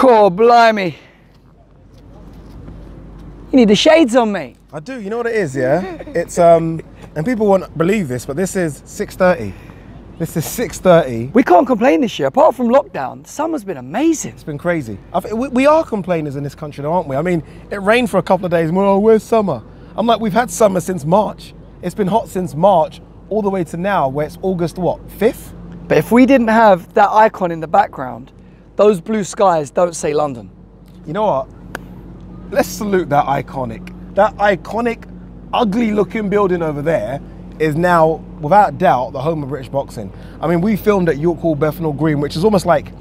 Oh, blimey. You need the shades on, mate. I do. You know what it is, yeah? It's, and people won't believe this, but this is 6:30. This is 6:30. We can't complain this year. Apart from lockdown, the summer's been amazing. It's been crazy. We are complainers in this country, though, aren't we? I mean, it rained for a couple of days. And we're, oh, where's summer? I'm like, we've had summer since March. It's been hot since March all the way to now, where it's August, what, 5th? But if we didn't have that icon in the background, those blue skies don't say London. You know what? Let's salute that iconic, ugly looking building over there is now, without doubt, the home of British boxing. I mean, we filmed at York Hall, Bethnal Green, which is almost like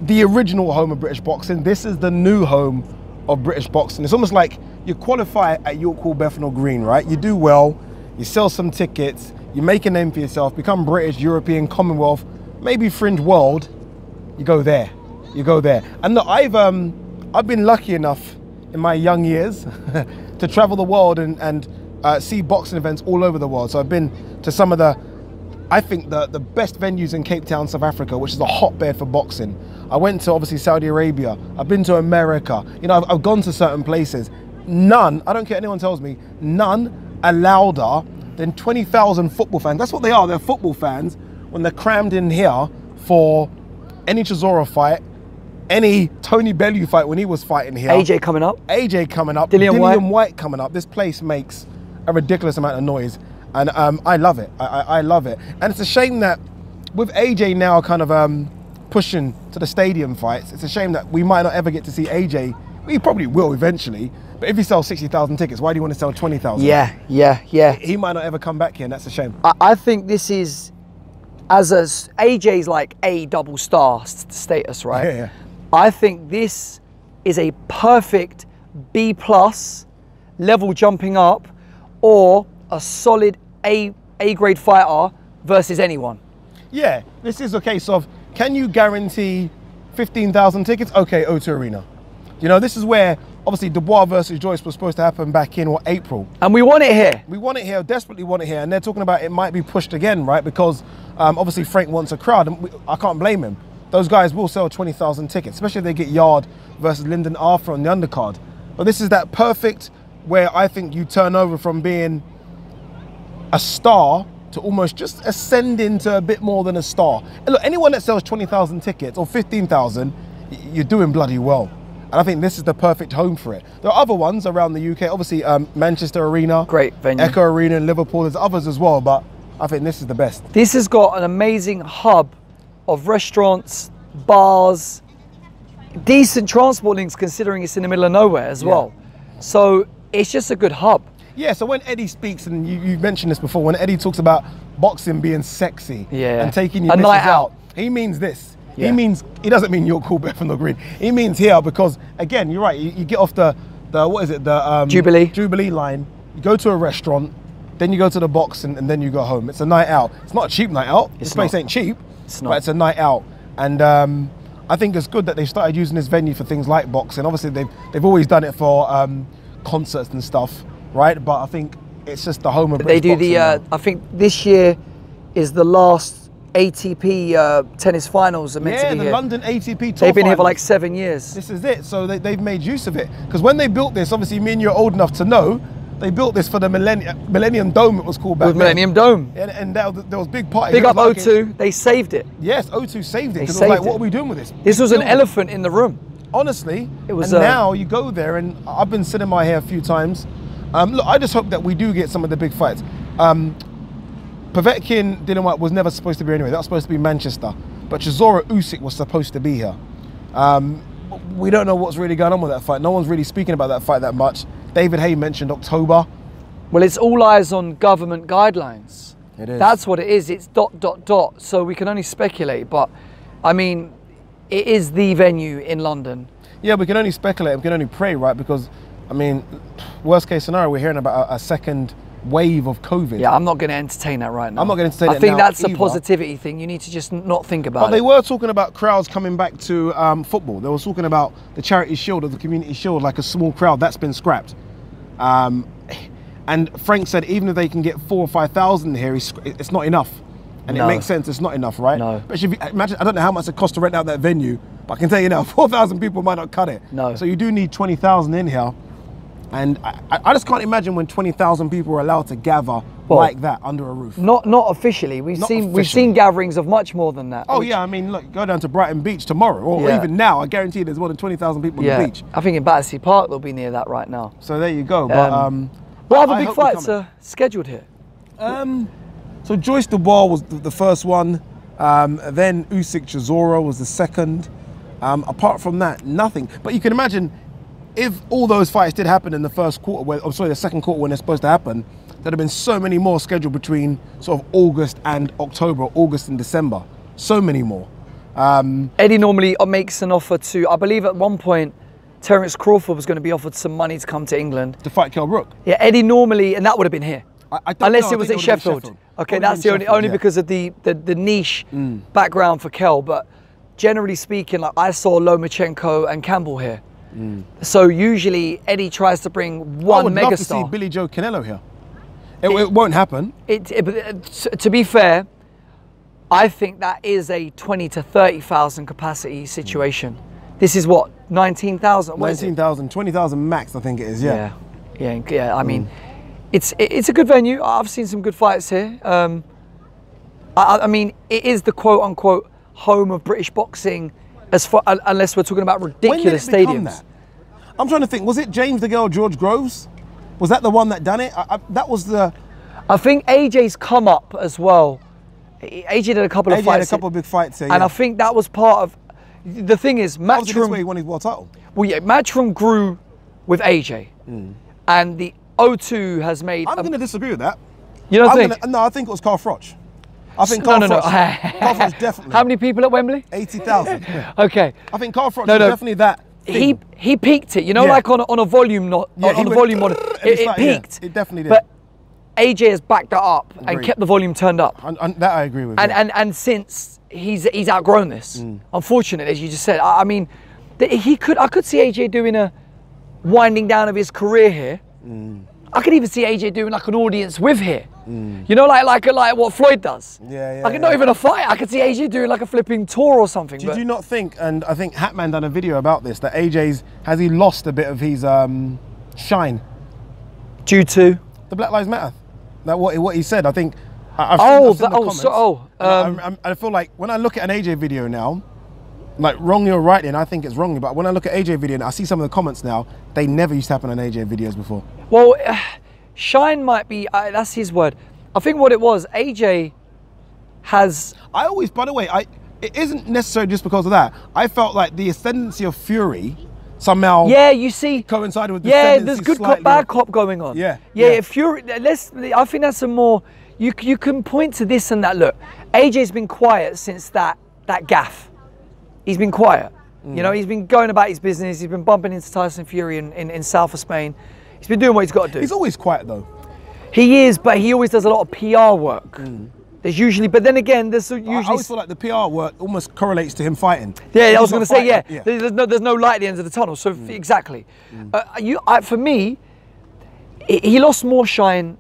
the original home of British boxing. This is the new home of British boxing. It's almost like you qualify at York Hall, Bethnal Green, right? You do well, you sell some tickets, you make a name for yourself, become British, European, Commonwealth, maybe fringe world, you go there. You go there. And look, I've been lucky enough in my young years to travel the world and see boxing events all over the world. So I've been to some of I think the best venues in Cape Town, South Africa, which is a hotbed for boxing. I went to obviously Saudi Arabia. I've been to America. You know, I've gone to certain places. None, I don't care what anyone tells me, none are louder than 20,000 football fans. That's what they are, they're football fans when they're crammed in here for any Chisora fight, any Tony Bellew fight when he was fighting here. AJ coming up. AJ coming up. Dillian White coming up. This place makes a ridiculous amount of noise. And I love it. I love it. And it's a shame that with AJ now kind of pushing to the stadium fights, it's a shame that we might not ever get to see AJ. We probably will eventually. But if he sells 60,000 tickets, why do you want to sell 20,000? Yeah. He might not ever come back here, and that's a shame. I think this is, AJ's like A double star status, right? Yeah. I think this is a perfect B+ level jumping up, or a solid A grade fighter versus anyone. Yeah, this is a case of, can you guarantee 15,000 tickets? Okay, O2 Arena. You know, this is where obviously Dubois versus Joyce was supposed to happen back in April. And we want it here. We want it here, desperately want it here. And they're talking about it might be pushed again, right? Because obviously Frank wants a crowd, and I can't blame him. Those guys will sell 20,000 tickets, especially if they get Yard versus Lyndon Arthur on the undercard. But this is that perfect where I think you turn over from being a star to almost just ascend into a bit more than a star. And look, anyone that sells 20,000 tickets or 15,000, you're doing bloody well. And I think this is the perfect home for it. There are other ones around the UK, obviously Manchester Arena. Great venue. Echo Arena in Liverpool, there's others as well, but I think this is the best. This has got an amazing hub of restaurants, bars, decent transport links considering it's in the middle of nowhere as well. So it's just a good hub. Yeah, so when Eddie speaks, and you mentioned this before, when Eddie talks about boxing being sexy and taking your missus out, he means this. Yeah. He doesn't mean York Hall, Bethnal Green. He means here because, again, you're right, you get off the what is it, the Jubilee line, you go to a restaurant, then you go to the box and then you go home. It's a night out. It's not a cheap night out. This place ain't cheap, but it's a night out. And I think it's good that they started using this venue for things like boxing. Obviously, they've always done it for concerts and stuff, right? But I think it's just the home of British boxing now. I think this year is the last ATP tennis finals are meant to be here. Yeah, the London ATP Tour They've been here for finals. like 7 years. This is it. So they've made use of it. Because when they built this, obviously me and you're old enough to know, they built this for the Millennium Dome, it was called back then. Millennium Dome. And there was big parties. Big up O2, they saved it. Yes, O2 saved it. Because They it was like, saved what it. are we doing with this? This was an elephant in the room. Honestly, It was, and now you go there, and I've been sitting my hair a few times. Look, I just hope that we do get some of the big fights. Povetkin, Dillian White was never supposed to be anywhere. That was supposed to be Manchester. But Chisora Usyk was supposed to be here. We don't know what's really going on with that fight. No one's really speaking about that fight that much. David Hay mentioned October. Well, it's all eyes on government guidelines. It is. That's what it is. It's ... So we can only speculate. But, I mean, it is the venue in London. Yeah, we can only speculate. We can only pray, right? Because, I mean, worst case scenario, we're hearing about a second wave of COVID. Yeah, I'm not going to entertain that right now. I'm not going to entertain it now. I think that's either. a positivity thing. You need to just not think about But it. they were talking about crowds coming back to football. They were talking about the Charity Shield or the Community Shield, like a small crowd. That's been scrapped. And Frank said even if they can get 4,000 or 5,000 here, it's not enough. And it makes sense, it's not enough, right? No. But if you imagine, I don't know how much it costs to rent out that venue, But I can tell you now, 4,000 people might not cut it. No. So you do need 20,000 in here. And I just can't imagine when 20,000 people are allowed to gather like that under a roof. Not officially. We've seen officially. gatherings of much more than that. Oh yeah, I mean, look, go down to Brighton Beach tomorrow, or even now. I guarantee there's more than 20,000 people on the beach. I think in Battersea Park they'll be near that right now. So there you go. But what other big fights are scheduled here? So Joyce Dubois was the first one. Then Usyk Chisora was the second. Apart from that, nothing. But you can imagine if all those fights did happen in the first quarter, the second quarter when they're supposed to happen, there'd have been so many more scheduled between sort of August and October, August and December. So many more. Eddie normally makes an offer to, I believe at one point, Terence Crawford was going to be offered some money to come to England. To fight Kell Brook? Yeah, Eddie normally, and that would have been here. Unless it was at Sheffield. Okay, that's the only because of the niche background for Kell. But generally speaking, like I saw Lomachenko and Campbell here. So usually Eddie tries to bring one megastar. I would love to see Billy Joe Canelo here. It won't happen. To be fair, I think that is a 20 to 30,000 capacity situation. This is what, 19,000? 19,000, 20,000 max, I think it is. Yeah. I mean, it's a good venue. I've seen some good fights here. I mean, it is the quote unquote home of British boxing, unless we're talking about ridiculous stadiums. That? I'm trying to think. Was it James DeGale, George Groves? Was that the one that done it? That was the. I think AJ's come up as well. AJ did a couple of fights. Had a couple of big fights here. And I think that was part of. The thing is, Matchroom. This way he won his world title. Well, yeah, Matchroom grew with AJ, and the O2 has made. I'm going to disagree with that. You don't think? No, I think it was Carl Froch. I think Carl Froch. Carl Froch definitely. How many people at Wembley? 80,000. Okay. I think Carl Froch was definitely that. He peaked it. You know, like on a volume on a volume model, it peaked. It definitely did. But AJ has backed that up and kept the volume turned up. That I agree with. And since he's outgrown this, unfortunately, as you just said. I mean, I could see AJ doing a winding down of his career here. I could even see AJ doing like an audience with here. You know, like what Floyd does. Like not even a fight. I could see AJ doing like a flipping tour or something. Did you not think? And I think Hatman done a video about this. That has he lost a bit of his shine due to the Black Lives Matter? That what he said. I think. I feel like when I look at an AJ video now, like wrongly or rightly, and I think it's wrongly, but when I look at AJ video, and I see some of the comments now, they never used to happen on AJ videos before. Well, shine might be, that's his word. I think what it was, AJ has... by the way, it isn't necessarily just because of that. I felt like the ascendancy of Fury somehow... Yeah, you see... coincided with the there's good cop, bad cop going on. Yeah. Fury, I think that's a more... You can point to this and that. Look, AJ's been quiet since that gaff. He's been quiet. You know, he's been going about his business. He's been bumping into Tyson Fury in south of Spain. He's been doing what he's got to do. He's always quiet though. He is, but he always does a lot of PR work. There's usually, but then again, there's usually... I always feel like the PR work almost correlates to him fighting. Yeah, I was going to say, there's no light at the end of the tunnel. So exactly. For me, he lost more shine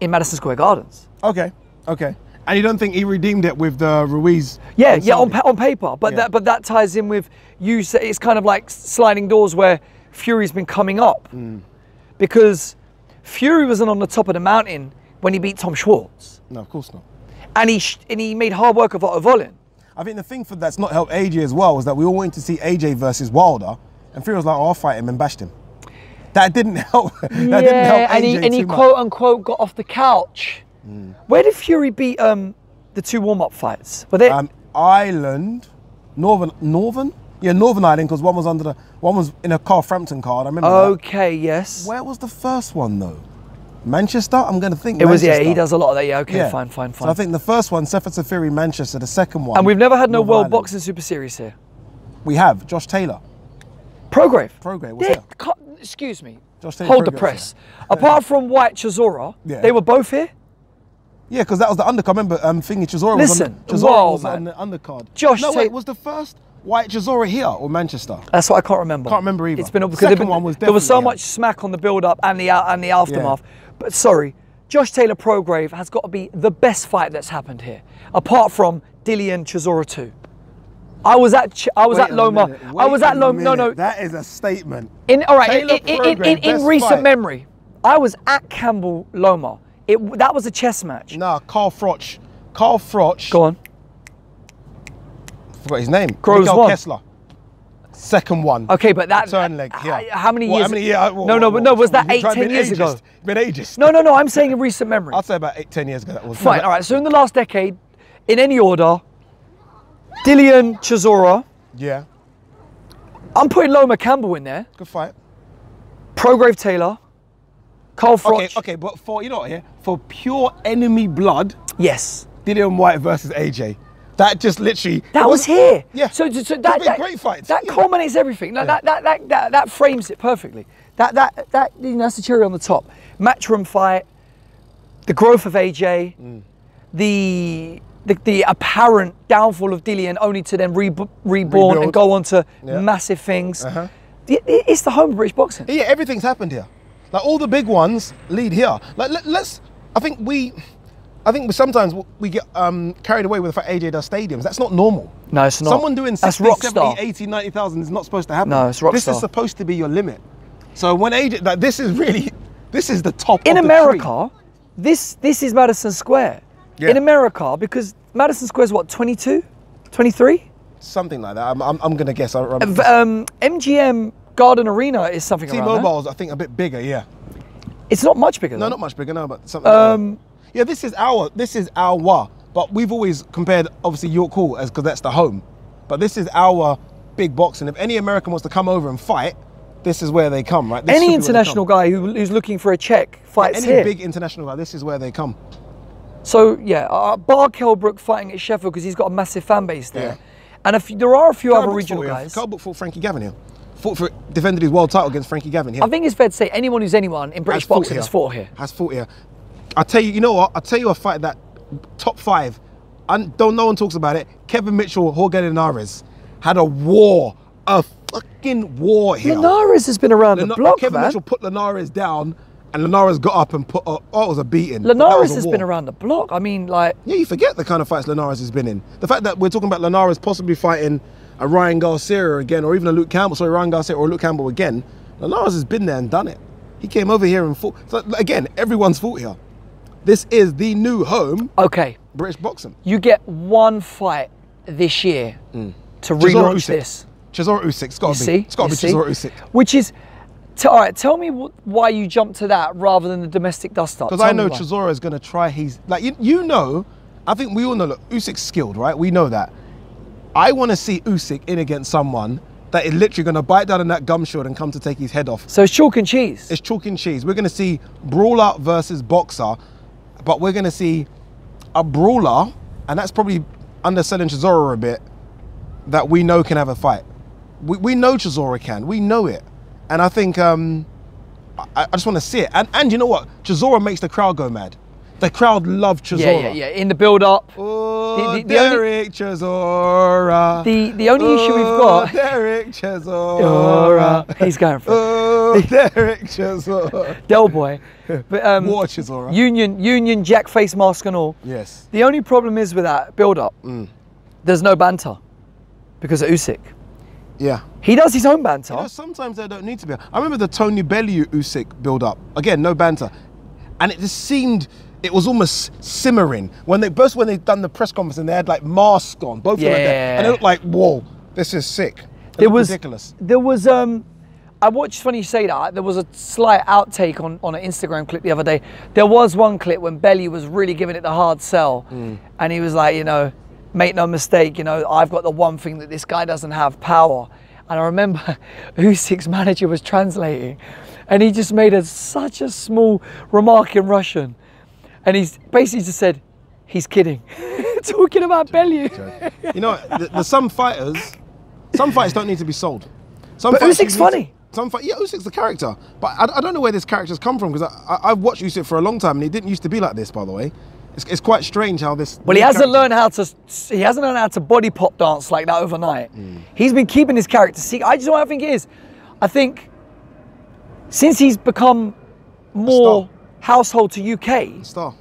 in Madison Square Gardens. Okay. And you don't think he redeemed it with the Ruiz? Yeah, on paper. But that ties in with you. It's kind of like sliding doors where Fury's been coming up, because Fury wasn't on the top of the mountain when he beat Tom Schwartz. No, of course not. And he made hard work of Otto Wallin. I think the thing that's not helped AJ as well was that we all wanted to see AJ versus Wilder, and Fury was like, "Oh, I'll fight him and bashed him." That didn't help. That didn't help AJ and he quote unquote got off the couch. Where did Fury beat the two warm-up fights? Were they Ireland, Northern? Yeah, Northern Ireland, because one was in a Carl Frampton card. I remember. Okay, yes. Where was the first one though? Manchester. I'm going to think. It was. Yeah, he does a lot of that. Yeah. Okay, fine. So I think the first one, Sefer Fury, Manchester. The second one. And we've never had no World Boxing Super Series here. We have Josh Taylor. Prograve. What's that? Excuse me. Josh Taylor. Hold the press. Apart from White Chisora, they were both here. Yeah, because that was the undercard. Remember, Thingy Chisora was on the undercard. Josh, was the first White Chisora here or Manchester? That's what I can't remember. Can't remember either. It's been because there was so much smack on the build-up and the aftermath. Yeah. But sorry, Josh Taylor Prograve has got to be the best fight that's happened here, apart from Dillian Chisora 2. I was at Wait a Loma. minute, I was wait at a Loma. No, minute. no. That is a statement. All right. Taylor Prograis, In best recent fight. memory, I was at Campbell Loma. That was a chess match. Nah, Carl Froch. Carl Froch. Go on. Forgot his name. Groves Miguel won. Kessler. Second one. Okay, but that Turn leg. Yeah. How many What, years? how many years? No. Was that You 8, tried 10 being years ago? ageist. Been ageist. No. I'm saying in recent memory. I'd say about 8, 10 years ago. That was Fine. All right. So in the last decade, in any order, Dillian Chisora. Yeah. I'm putting Loma Campbell in there. Good fight. Prograve Taylor. Carl Froch. Okay, but for you know what, yeah, for pure enemy blood, Yes. Dillian White versus AJ. That just literally. That was here. Yeah. So They've that been great fights. That Yeah. culminates everything. Like, that frames it perfectly. That you know, that's the cherry on the top. Matchroom fight, the growth of AJ, the apparent downfall of Dillian, only to then reborn Rebuild. and go on to Yeah. massive things. Uh-huh. It's the home of British boxing. Yeah, everything's happened here. Like all the big ones lead here. Like let's. I think sometimes we get carried away with the fact AJ does stadiums. That's not normal. No, it's not. Someone doing That's 60, rock 70, star. 80, 90,000 is not supposed to happen. No, it's rock This star. is supposed to be your limit. So when AJ, like this is the top In of America, this is Madison Square. Yeah. In America, because Madison Square's what, 22, 23? the tree. Something like that. I'm gonna guess. MGM Garden Arena is something around there. T-Mobile's I think a bit bigger. Yeah. It's not much bigger. No, though. not much bigger. No, but something. Like that. Yeah, this is our. But we've always compared obviously York Hall as because that's the home. But this is our big boxing. If any American wants to come over and fight, this is where they come, right? This should Any be where they international come. guy who's looking for a check fights Any here. big international guy, this is where they come. So yeah, Bar Kelbrook fighting at Sheffield because he's got a massive fan base there. Yeah. And there are a few other Carl regional Brook fought here. guys. Carl Brook fought Frankie Gavin here. Defended his world title against Frankie Gavin here. I think it's fair to say anyone who's anyone in British boxing has fought here. Has fought here. I tell you, you know what? I'll tell you a fight that top 5. No one talks about it. Kevin Mitchell, Jorge Linares had a war, a fucking war here. Linares has been around the block, Kevin man. Mitchell put Linares down, and Linares got up and it was a beating. Linares has been around the block. I mean, like. Yeah, you forget the kind of fights Linares has been in. The fact that we're talking about Linares possibly fighting a Ryan Garcia again, or even a Luke Campbell, Ryan Garcia or Luke Campbell again, Linares has been there and done it. He came over here and fought. So again, everyone's fought here. This is the new home, Okay, British boxing. you get one fight this year to Chisora relaunch Usyk. this. Chisora Usyk, it's got You to be. see? It's got You to be see? Chisora Usyk. Which is, all right, tell me why you jumped to that rather than the domestic dust up. Because I know Chisora is going to try his, like, you know, I think we all know, look, Usyk's skilled, right? We know that. I want to see Usyk in against someone that is literally going to bite down on that gum shield and come to take his head off. So it's chalk and cheese. It's chalk and cheese. We're going to see brawler versus boxer, but we're going to see a brawler, and that's probably underselling Chisora a bit, that we know can have a fight. We know Chisora can. We know it. And I think, I just want to see it. And you know what? Chisora makes the crowd go mad. The crowd love Chisora. Yeah. In the build-up. Oh, The Derek Chisora. The only issue we've got. Derek Chisora. He's going for it. Oh, Derek Chisora. Del Boy. But War Chisora. Union Jack face mask and all. Yes. The only problem is with that build-up, there's no banter because of Usyk. Yeah. He does his own banter. You know, sometimes there don't need to be. I remember the Tony Bellew Usyk build-up. Again, no banter. And it just seemed, it was almost simmering. When they done the press conference and they had like masks on, both of them like that. And it looked like, whoa, this is sick. It was ridiculous. There was, I watched, funny you say that, there was a slight outtake on an Instagram clip the other day. There was one clip when Bellew was really giving it the hard sell. And he was like, you know, make no mistake, you know, I've got the one thing that this guy doesn't have, power. And I remember Usyk's manager was translating and he just made such a small remark in Russian. And he's basically just said, he's kidding. Talking about Bellew. You know, there's some fights don't need to be sold. But Usyk's funny. Usyk's the character. But I don't know where this character's come from because I've watched Usyk for a long time and he didn't used to be like this, by the way. It's quite strange how this. Well, he hasn't learned how to body pop dance like that overnight. He's been keeping his character secret. I just know what I think it is. I think since he's become more household to UK, Star.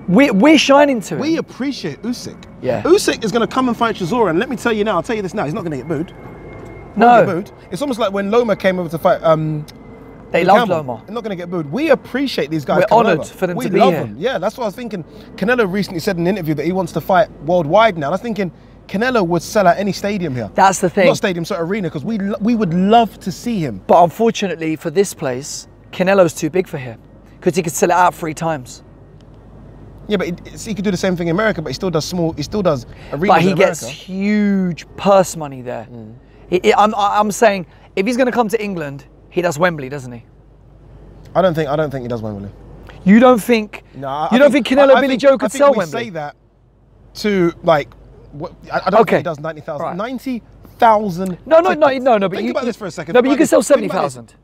We're shining to We him. appreciate Usyk. Yeah. Usyk is going to come and fight Chisora, and let me tell you now, I'll tell you this now, he's not going to get booed. No. Get booed. It's almost like when Loma came over to fight. They love Campbell. Loma. They're not going to get booed. We appreciate these guys. We're coming honoured over. for them we to be love here. them. Yeah, that's what I was thinking. Canelo recently said in an interview that he wants to fight worldwide now. I was thinking Canelo would sell out any stadium here. That's the thing. Not stadium, so arena, because we would love to see him. But unfortunately for this place, Canelo's too big for him because he could sell it out 3 times. Yeah, but he could do the same thing in America, but he still does arenas But he in gets America. huge purse money there. I'm saying if he's going to come to England, he does Wembley, doesn't he? I don't think he does Wembley. You don't think? No, you don't think Canelo Billy Joe could sell we Wembley? say that to like. I don't think he does 90,000. Right. 90,000. No. But think about this for a second. No, but you can sell Think about this. 70,000.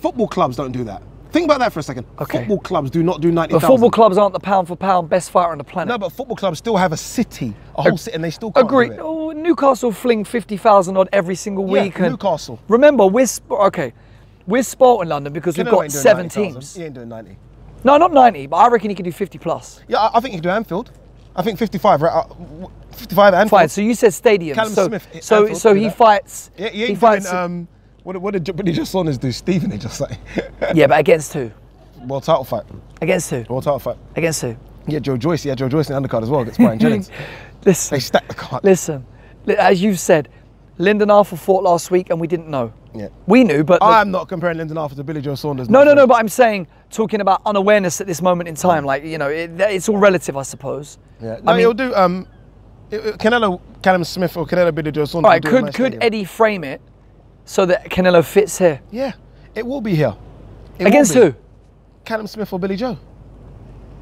Football clubs don't do that. Think about that for a second. Okay. Football clubs do not do But 90,000. football clubs aren't the pound for pound best fighter on the planet. No, but football clubs still have a city, a whole city, and they still can't Agree. do it. Oh, Newcastle fling 50,000 on every single Yeah, week. And Newcastle. remember, we're spoiled in London because we've Canelo got ain't doing 7 90,000. teams. He ain't doing 90. No, not 90, but I reckon he could do 50 plus. Yeah, I think he can do Anfield. I think 55, right? 55 Anfield. Fine. So you said stadium. Callum so Smith, so Anfield, so do he that. fights. Yeah, he he ain't fights. doing, what did Billy Joe Saunders do? Stephen, just like Yeah, but against who? world title fight. Against who? World title fight. Against who? Yeah, Joe Joyce. Yeah, Joe Joyce in the undercard as well against Brian Jennings. Listen. They stacked the card. Listen. As you've said, Lyndon Arthur fought last week and we didn't know. Yeah. We knew, but I'm not comparing Lyndon Arthur to Billy Joe Saunders. no. my friend. But I'm saying, talking about unawareness at this moment in time, like it's all relative, I suppose. Yeah. I No, mean, he'll do. Canelo, Callum Smith, or Canelo Billy Joe Saunders. all right. will do a nice Could stadium. Eddie frame it so that Canelo fits here? Yeah, it will be here. It Against will be. who? Callum Smith or Billy Joe.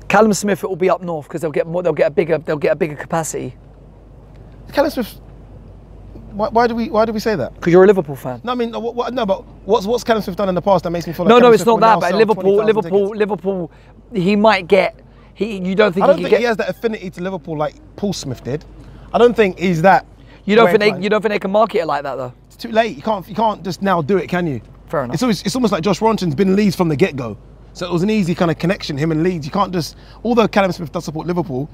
Callum Smith. It will be up north because they'll get a bigger capacity. Callum Smith. Why do we say that? Because you're a Liverpool fan. No, I mean, no, but what's Callum Smith done in the past that makes me feel like No, Callum it's Smith not will that. now But sell 20,000 tickets? Liverpool, he might get. You don't think I don't he think could he get? has that affinity to Liverpool like Paul Smith did. I don't think he's that. You don't way think inclined. they can market it like that though? It's too late. You can't just now do it, can you? Fair enough. It's almost like Josh Warrington's been Leeds from the get-go. So it was an easy kind of connection, him and Leeds. You can't just, although Callum Smith does support Liverpool,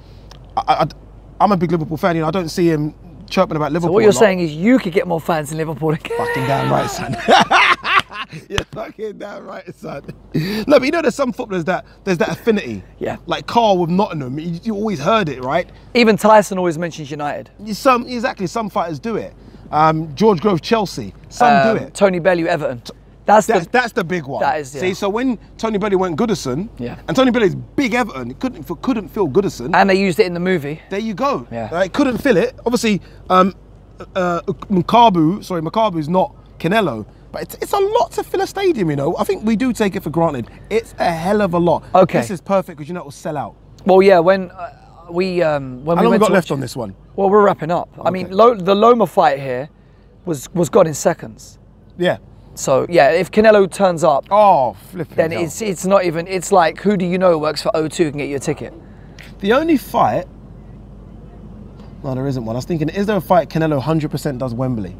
I'm a big Liverpool fan. I don't see him chirping about Liverpool. So what you're a lot. saying is you could get more fans in Liverpool. Fucking damn right, son. You're fucking damn right, son. No, but there's some footballers that there's that affinity. Yeah. Like Carl with Nottingham, you always heard it, right? Even Tyson always mentions United. Some fighters do it. George Grove, Chelsea, some do it. Tony Bellew, Everton. That's That's the big one. That is, yeah. See, so when Tony Bellew went Goodison, Yeah. and Tony Bellew's big Everton, it couldn't fill Goodison. and they used it in the movie. There you go. Yeah. Couldn't fill it. Obviously, Makabu's not Canelo, but it's a lot to fill a stadium. I think we do take it for granted. It's a hell of a lot. Okay. This is perfect because it will sell out. Well, yeah. When we How went long we got to left watch on it- this one? Well, we're wrapping up. I mean, Okay. the Loma fight here was gone in seconds. Yeah. So yeah, if Canelo turns up, Oh, flipping then hell. it's not even. It's like, who do you know works for O2 can get you a ticket? The only fight. No, there isn't one. I was thinking, is there a fight Canelo 100% does Wembley?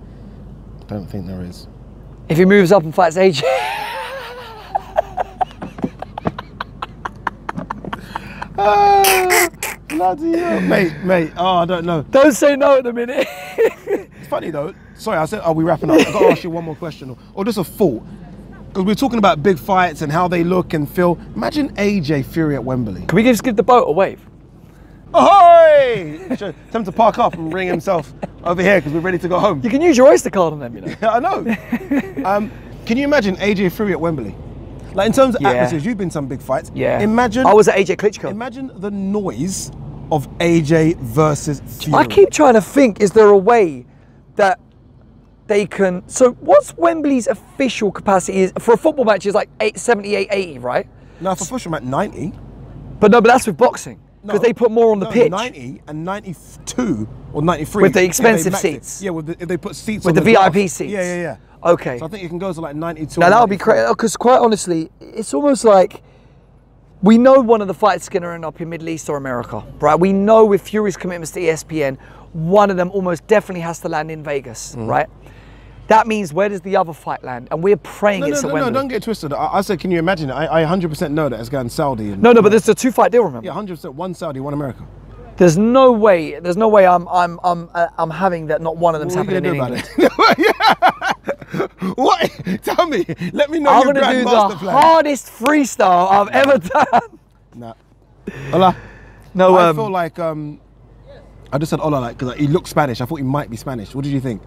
Don't think there is. If he moves up and fights AJ. Bloody hell. Mate. Oh, I don't know. Don't say no at the minute. It's funny though. Sorry, I said, are we wrapping up? I've got to ask you one more question, or just a thought. Because we're talking about big fights and how they look and feel. Imagine AJ Fury at Wembley. Can we just give the boat a wave? Ahoy! Tell him to park up and bring himself over here because we're ready to go home. You can use your Oyster card on them, I know. Can you imagine AJ Fury at Wembley? Like in terms of Yeah. atmospheres, you've been to some big fights. Yeah. Imagine. I was at AJ Klitschko. Imagine the noise of AJ versus Fury. I keep trying to think, is there a way that they can... So what's Wembley's official capacity is for a football match is like 78, 80, right? Now for push, I'm at 90. But that's with boxing. Because they put more on the pitch. 90 and 92 or 93. With the if they expensive maxed it. seats. Yeah, if they put seats With on the glass. VIP seats. Yeah. Okay. So I think it can go to like 92. Now or that would be 94. crazy, because quite honestly, it's almost like we know one of the fights is going to end up in Middle East or America, right? We know with Fury's commitments to ESPN, one of them almost definitely has to land in Vegas, right? that means where does the other fight land? And we're praying it's at Wembley. No, don't get twisted. I said, can you imagine it? I 100% know that it's going Saudi. And, No, but there's a 2-fight deal, remember? Yeah, 100%. One Saudi, one America. There's no way I'm having that. Not one of them's What are you happening in gonna England. do about it? What? Tell me. Let me know I'm your gonna do grand the master plan. hardest freestyle I've ever done. Nah. Hola. No, I feel like I just said hola like because he looked Spanish. I thought he might be Spanish. What did you think?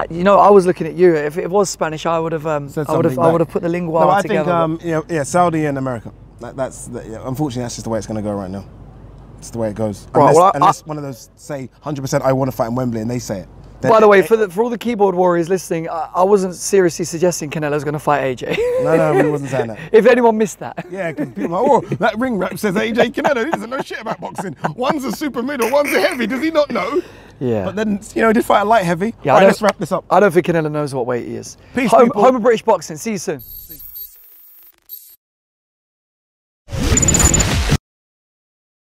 you know, I was looking at you. If it was Spanish, I would have I would have put the lingua no, I together. think yeah, Saudi and America. Unfortunately, that's just the way it's going to go right now. It's the way it goes. Right, Unless one of those say 100% I want to fight in Wembley and they say it. By the way, for all the keyboard warriors listening, I wasn't seriously suggesting Canelo's going to fight AJ. No, we wasn't saying that. If anyone missed that. Yeah, because people are like, oh, that ring rap says AJ Canelo. He doesn't know shit about boxing. One's a super middle, one's a heavy. Does he not know? Yeah. But then, you know, he did fight a light heavy. Yeah, All right, let's wrap this up. I don't think Canelo knows what weight he is. Peace, Home people. of British boxing. See you soon.